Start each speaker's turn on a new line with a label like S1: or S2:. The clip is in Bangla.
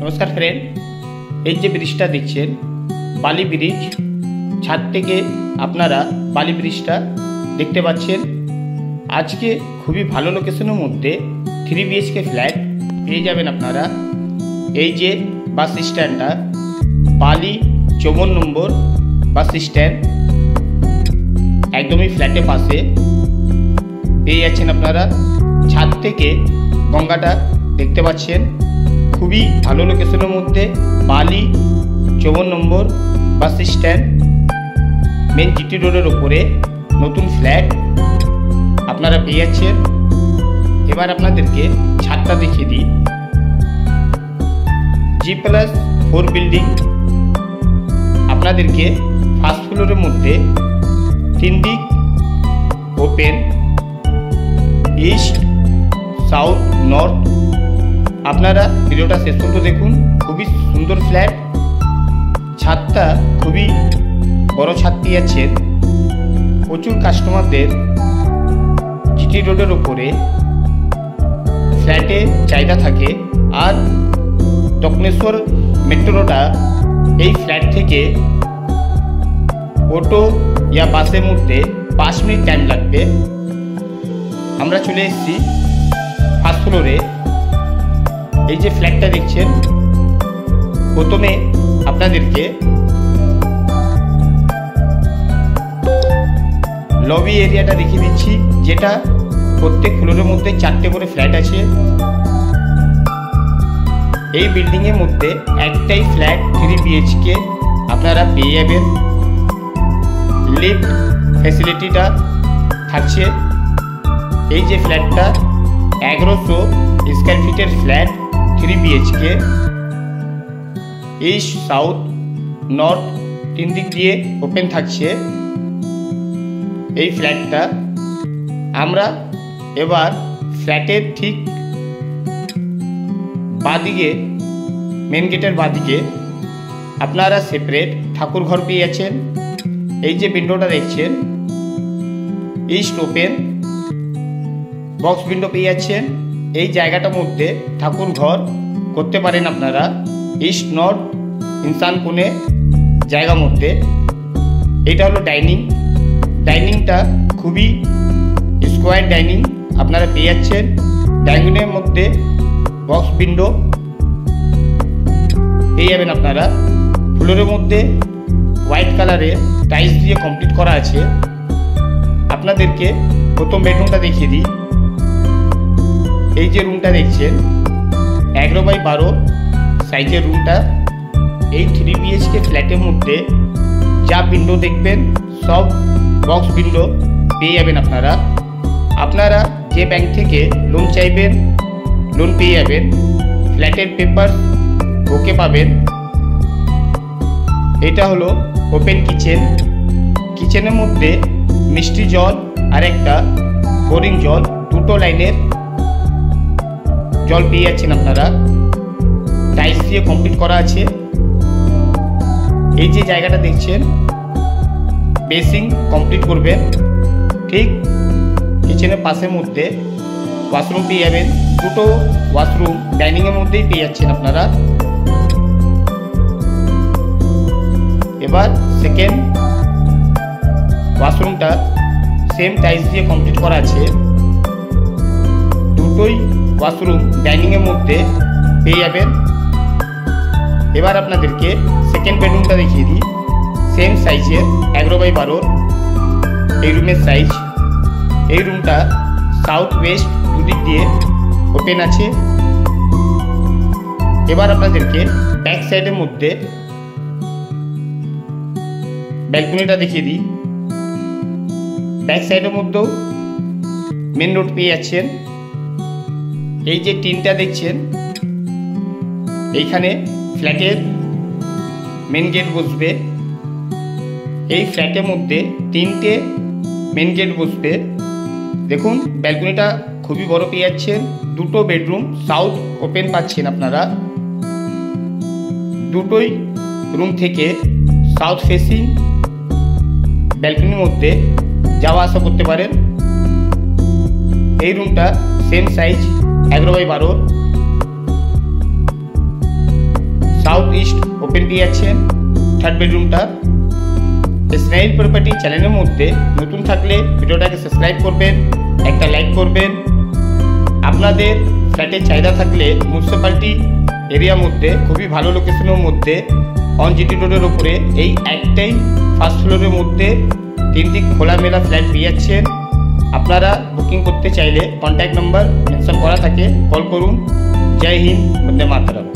S1: নমস্কার ফ্রেন্ড, এই যে ব্রিজটা দেখছেন বালি ব্রিজ, ছাদ থেকে আপনারা বালি ব্রিজটা দেখতে পাচ্ছেন। আজকে খুবই ভালো লোকেশনের মধ্যে 3 BHK ফ্ল্যাট পেয়ে যাবেন আপনারা। এই যে বাস স্ট্যান্ডটা বালি 54 নম্বর বাস স্ট্যান্ড, একদমই ফ্ল্যাটের পাশে পেয়ে যাচ্ছেন আপনারা। ছাদ থেকে গঙ্গাটা দেখতে পাচ্ছেন। খুবই ভালো লোকেশনের মধ্যে বালি 54 নম্বর বাস স্ট্যান্ড, মেন জিটি রোডের ওপরে নতুন ফ্ল্যাট আপনারা পেয়ে যাচ্ছেন। এবার আপনাদেরকে ছাদটা দেখিয়ে দিই। G+4 বিল্ডিং, আপনাদেরকে ফার্স্ট ফ্লোরের মধ্যে 3 দিক ওপেন, ইস্ট, সাউথ, নর্থ। আপনারা ভিডিওটা শেষ পর্যন্ত দেখুন। খুবই সুন্দর ফ্ল্যাট, ছাদটা খুবই বড় ছাদ পেয়ে যাচ্ছেন। প্রচুর কাস্টমারদের জিটি রোডের ওপরে ফ্ল্যাটে চাহিদা থাকে। আর দক্ষিণেশ্বর মেট্রোটা এই ফ্ল্যাট থেকে অটো ইয়া বাসের মধ্যে 5 মিনিট টাইম লাগবে। আমরা চলে এসেছি ফার্স্ট ফ্লোরে। এই যে ফ্ল্যাটটা দেখছেন, প্রথমে আপনাদেরকে লবি এরিয়াটা দেখিয়ে দিচ্ছি, যেটা প্রত্যেক ফ্লোরের মধ্যে 4টে করে ফ্ল্যাট আছে। এই বিল্ডিংয়ের মধ্যে একটাই ফ্ল্যাট 3 BHK আপনারা পেয়ে যাবেন। লিফট ফ্যাসিলিটিটা থাকছে। এই যে ফ্ল্যাটটা 1100 স্কোয়ার ফিটের flat, 3 BHK, east, south, north 3 দিক দিয়ে ওপেন থাকছে এই ফ্ল্যাটটা। আমরা এবার ফ্ল্যাটের ঠিক বাদিকে, মেন গেটের বাদিকে আপনারা সেপারেট ঠাকুর ঘর পেয়ে যাচ্ছেন। এই যে উইন্ডোটা দেখছেন, ইস্ট ওপেন বক্স উইন্ডো পেয়ে যাচ্ছেন। এই জায়গাটার মধ্যে ঠাকুর ঘর করতে পারেন আপনারা, ইস্ট নর্থ ইনসান কোণে জায়গার মধ্যে। এটা হলো ডাইনিং। ডাইনিংটা খুবই স্কোয়ার ডাইনিং আপনারা পেয়ে যাচ্ছেন। ডাইনিংয়ের মধ্যে বক্স উইন্ডো পেয়ে যাবেন আপনারা। ফ্লোরের মধ্যে হোয়াইট কালারের টাইলস দিয়ে কমপ্লিট করা আছে। আপনাদেরকে প্রথম বেডরুমটা দেখিয়ে দিই। এই যে রুমটা দেখছেন 11x12 সাইজের রুমটা। এই 3 BHK ফ্ল্যাটের মধ্যে যা উইন্ডো দেখবেন সব বক্স উইন্ডো পেয়ে যাবেন আপনারা। আপনারা যে ব্যাংক থেকে লোন চাইবেন লোন পেয়ে যাবেন। ফ্ল্যাটের পেপার ওকে পাবেন। এটা হলো ওপেন কিচেন। কিচেনের মধ্যে মিষ্টি জল আর একটা বোরিং জল, 2টো লাইনের জল পেয়ে যাচ্ছেন আপনারা। টাইলস দিয়ে কমপ্লিট করা আছে। এই যে জায়গাটা দেখছেন বেসিং কমপ্লিট করবেন। ঠিক কিচেনের পাশের মধ্যে ওয়াশরুম পেয়ে যাবেন। 2টো ওয়াশরুম ডাইনিংয়ের মধ্যেই পেয়ে যাচ্ছেন আপনারা। এবার সেকেন্ড ওয়াশরুমটা সেম টাইলস দিয়ে কমপ্লিট করা আছে। 2টোই ওয়াশরুম ডাইনিংয়ের মধ্যে পেয়ে যাবেন। এবার আপনাদেরকে সেকেন্ড বেডরুমটা দেখিয়ে দিই। সেম সাইজের 11x12 এই রুমের সাইজ। এই রুমটা সাউথ ওয়েস্ট দুদিক দিয়ে ওপেন আছে। এবার আপনাদেরকে ব্যাক সাইডের মধ্যে ব্যালকনিটা দেখিয়ে দিই। ব্যাক সাইডের মধ্যেও মেন রোড পেয়ে যাচ্ছেন। এই যে টিনটা দেখছেন, এইখানে ফ্ল্যাটের মেন গেট বসবে। এই ফ্ল্যাটের মধ্যে 3টে মেন গেট বসবে। দেখুন ব্যালকনিটা খুবই বড় পেয়ে যাচ্ছেন। 2টো বেডরুম সাউথ ওপেন পাচ্ছেন আপনারা। 2টোই রুম থেকে সাউথ ফেসিং ব্যালকনির মধ্যে যাওয়া আসা করতে পারেন। এই রুমটা same size 11x12। East open দিয়ে যাচ্ছেন থার্ড বেডরুমটা। স্নাইল প্রপার্টি চ্যানেলের মধ্যে নতুন থাকলে ভিডিওটাকে সাবস্ক্রাইব করবেন, একটা লাইক করবেন। আপনাদের ফ্ল্যাটের চাহিদা থাকলে মিউনিসিপ্যালিটি এরিয়ার মধ্যে খুবই ভালো লোকেশনের মধ্যে অন জিটি রোডের ওপরে এই একটাই ফার্স্ট ফ্লোরের মধ্যে 3টি খোলামেলা ফ্ল্যাট পেয়ে যাচ্ছেন। আপনারা বুকিং করতে চাইলে কন্ট্যাক্ট নাম্বার মেনশন করা থাকে, কল করুন। জয় হিন্দ, বন্দে মাতরম।